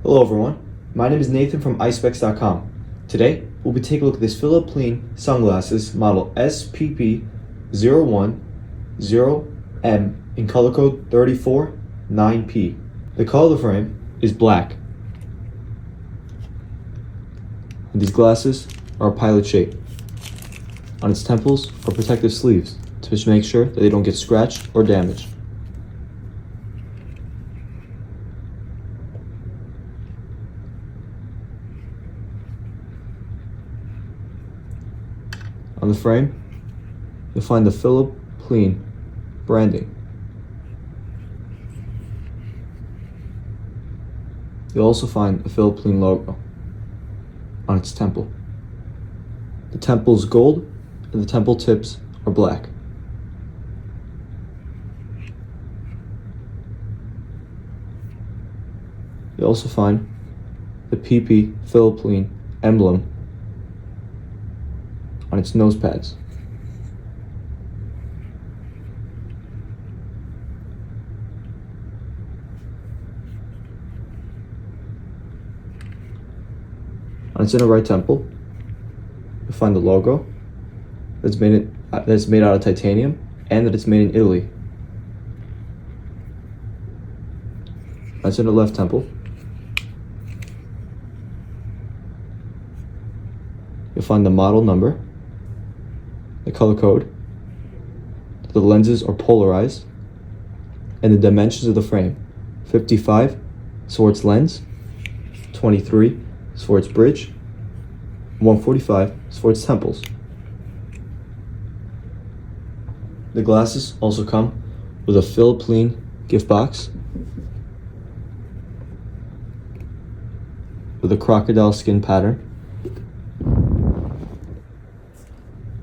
Hello everyone, my name is Nathan from Eyespecs.com. Today, we'll be taking a look at this Philipp Plein sunglasses model SPP010M in color code 349P. The color of the frame is black. And these glasses are a pilot shape. On its temples are protective sleeves to make sure that they don't get scratched or damaged. On the frame, you'll find the Philipp Plein branding. You'll also find the Philipp Plein logo on its temple. The temple is gold and the temple tips are black. You'll also find the PP Philipp Plein emblem on its nose pads. On its inner right temple, you'll find the logo that's made out of titanium and that it's made in Italy. On its inner left temple, you'll find the model number, the color code, the lenses are polarized, and the dimensions of the frame. 55 is for its lens, 23 is for its bridge, 145 is for its temples. The glasses also come with a Philipp Plein gift box with a crocodile skin pattern,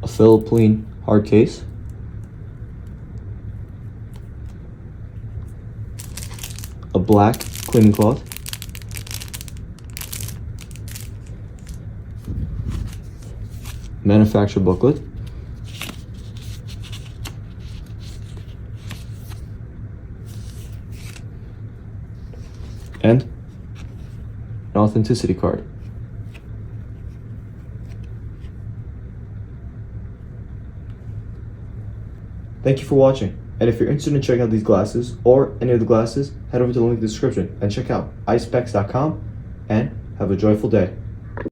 a Philipp Plein hard case, a black cleaning cloth, manufacturer booklet, and an authenticity card. Thank you for watching, and if you're interested in checking out these glasses or any of the glasses, head over to the link in the description and check out Eyespecs.com, and have a joyful day.